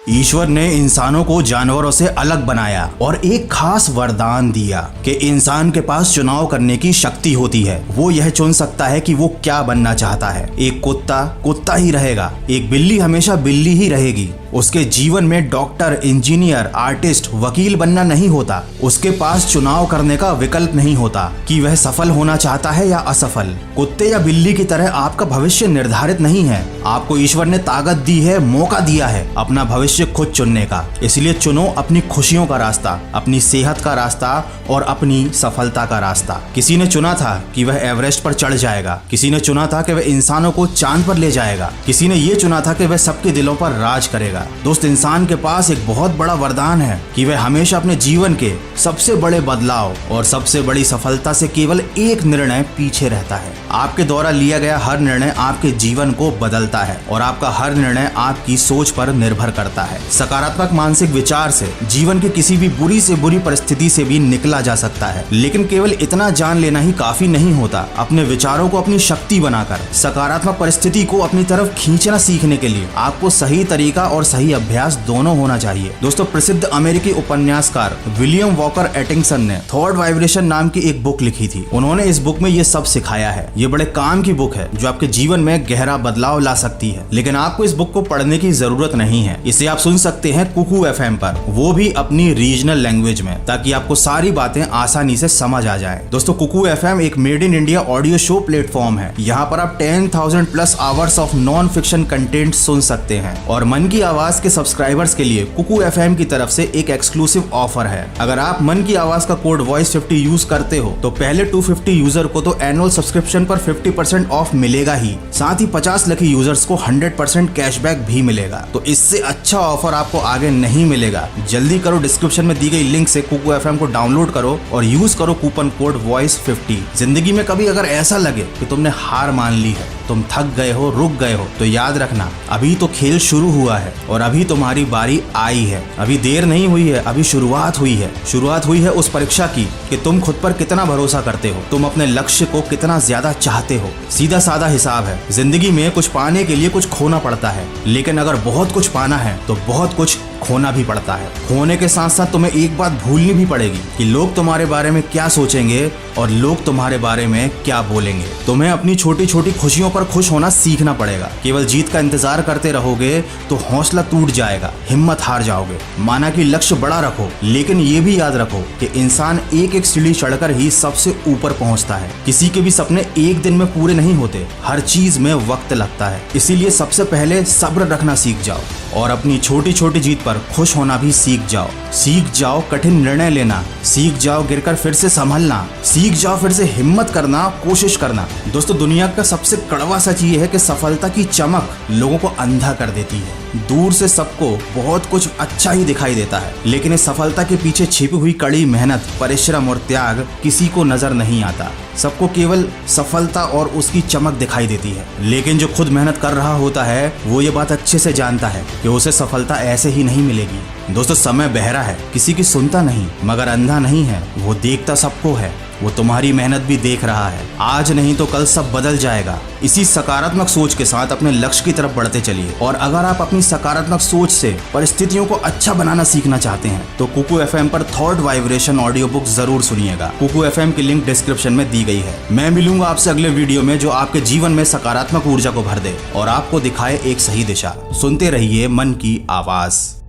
ईश्वर ने इंसानों को जानवरों से अलग बनाया और एक खास वरदान दिया कि इंसान के पास चुनाव करने की शक्ति होती है। वो यह चुन सकता है कि वो क्या बनना चाहता है। एक कुत्ता कुत्ता ही रहेगा, एक बिल्ली हमेशा बिल्ली ही रहेगी। उसके जीवन में डॉक्टर, इंजीनियर, आर्टिस्ट, वकील बनना नहीं होता। उसके पास चुनाव करने का विकल्प नहीं होता कि वह सफल होना चाहता है या असफल। कुत्ते या बिल्ली की तरह आपका भविष्य निर्धारित नहीं है। आपको ईश्वर ने ताकत दी है, मौका दिया है अपना भविष्य खुद चुनने का। इसलिए चुनो अपनी खुशियों का रास्ता, अपनी सेहत का रास्ता और अपनी सफलता का रास्ता। किसी ने चुना था कि वह एवरेस्ट पर चढ़ जाएगा, किसी ने चुना था कि वह इंसानों को चांद पर ले जाएगा, किसी ने ये चुना था कि वह सबके दिलों पर राज करेगा। दोस्त, इंसान के पास एक बहुत बड़ा वरदान है कि वह हमेशा अपने जीवन के सबसे बड़े बदलाव और सबसे बड़ी सफलता से केवल एक निर्णय पीछे रहता है। आपके द्वारा लिया गया हर निर्णय आपके जीवन को बदलता है और आपका हर निर्णय आपकी सोच पर निर्भर करता है। सकारात्मक मानसिक विचार से जीवन की किसी भी बुरी से बुरी परिस्थिति से भी निकला जा सकता है, लेकिन केवल इतना जान लेना ही काफी नहीं होता। अपने विचारों को अपनी शक्ति बनाकर सकारात्मक परिस्थिति को अपनी तरफ खींचना सीखने के लिए आपको सही तरीका और सही अभ्यास दोनों होना चाहिए। दोस्तों, प्रसिद्ध अमेरिकी उपन्यासकार विलियम वॉकर एटिंगसन ने थॉट वाइब्रेशन नाम की एक बुक लिखी थी। उन्होंने इस बुक में ये सब सिखाया है। ये बड़े काम की बुक है जो आपके जीवन में गहरा बदलाव ला सकती है, लेकिन आपको इस बुक को पढ़ने की जरूरत नहीं है। इसे आप सुन सकते हैं कुकू एफएम पर, वो भी अपनी रीजनल लैंग्वेज में, ताकि आपको सारी बातें आसानी से समझ आ जाए। दोस्तों, कुकू एफएम एक made in India audio show platform है। यहाँ पर आप 10,000 plus hours of non fiction content सुन सकते हैं और मन की आवाज के सब्सक्राइबर्स के लिए कुकू एफएम की तरफ से एक एक्सक्लूसिव ऑफर है। अगर आप मन की आवाज का कोड वॉइस 50 यूज करते हो तो पहले 250 यूजर को तो एनुअल सब्सक्रिप्शन पर 50% ऑफ मिलेगा ही, साथ ही 50 लकी यूजर्स को 100% कैशबैक भी मिलेगा। तो इससे अच्छा ऑफर आपको आगे नहीं मिलेगा। जल्दी करो, डिस्क्रिप्शन में दी गई लिंक से कुकू एफएम को डाउनलोड करो और यूज करो कूपन कोड वॉइस 50। जिंदगी में कभी अगर ऐसा लगे कि तुमने हार मान ली है, तुम थक गए हो, रुक गए हो, तो याद रखना अभी तो खेल शुरू हुआ है और अभी तुम्हारी बारी आई है। अभी देर नहीं हुई है, अभी शुरुआत हुई है। शुरुआत हुई है उस परीक्षा की कि तुम खुद पर कितना भरोसा करते हो, तुम अपने लक्ष्य को कितना ज्यादा चाहते हो। सीधा साधा हिसाब है, जिंदगी में कुछ पाने के लिए कुछ खोना पड़ता है, लेकिन अगर बहुत कुछ पाना है तो बहुत कुछ खोना भी पड़ता है। खोने के साथ साथ तुम्हें एक बात भूलनी भी पड़ेगी कि लोग तुम्हारे बारे में क्या सोचेंगे और लोग तुम्हारे बारे में क्या बोलेंगे। तुम्हें अपनी छोटी छोटी खुशियों पर खुश होना सीखना पड़ेगा। केवल जीत का इंतजार करते रहोगे तो हौसला टूट जाएगा, हिम्मत हार जाओगे। माना कि लक्ष्य बड़ा रखो, लेकिन ये भी याद रखो कि इंसान एक एक सीढ़ी चढ़कर ही सबसे ऊपर पहुंचता है। किसी के भी सपने एक दिन में पूरे नहीं होते, हर चीज में वक्त लगता है। इसीलिए सबसे पहले सब्र रखना सीख जाओ और अपनी छोटी छोटी जीत पर खुश होना भी सीख जाओ। सीख जाओ कठिन निर्णय लेना, सीख जाओ गिरकर फिर से संभलना, सीख जाओ फिर से हिम्मत करना, कोशिश करना। दोस्तों, दुनिया का सबसे कड़वा सच ये है कि सफलता की चमक लोगों को अंधा कर देती है। दूर से सबको बहुत कुछ अच्छा ही दिखाई देता है, लेकिन इस सफलता के पीछे छिपी हुई कड़ी मेहनत, परिश्रम और त्याग किसी को नजर नहीं आता। सबको केवल सफलता और उसकी चमक दिखाई देती है, लेकिन जो खुद मेहनत कर रहा होता है वो ये बात अच्छे से जानता है कि उसे सफलता ऐसे ही नहीं मिलेगी। दोस्तों, समय बहरा है, किसी की सुनता नहीं, मगर अंधा नहीं है, वो देखता सबको है। वो तुम्हारी मेहनत भी देख रहा है। आज नहीं तो कल सब बदल जाएगा। इसी सकारात्मक सोच के साथ अपने लक्ष्य की तरफ बढ़ते चलिए। और अगर आप अपनी सकारात्मक सोच से परिस्थितियों को अच्छा बनाना सीखना चाहते हैं तो कुकू एफएम पर थॉट वाइब्रेशन ऑडियो बुक जरूर सुनिएगा। कुकू एफएम की लिंक डिस्क्रिप्शन में दी गई है। मैं मिलूंगा आपसे अगले वीडियो में जो आपके जीवन में सकारात्मक ऊर्जा को भर दे और आपको दिखाए एक सही दिशा। सुनते रहिए मन की आवाज।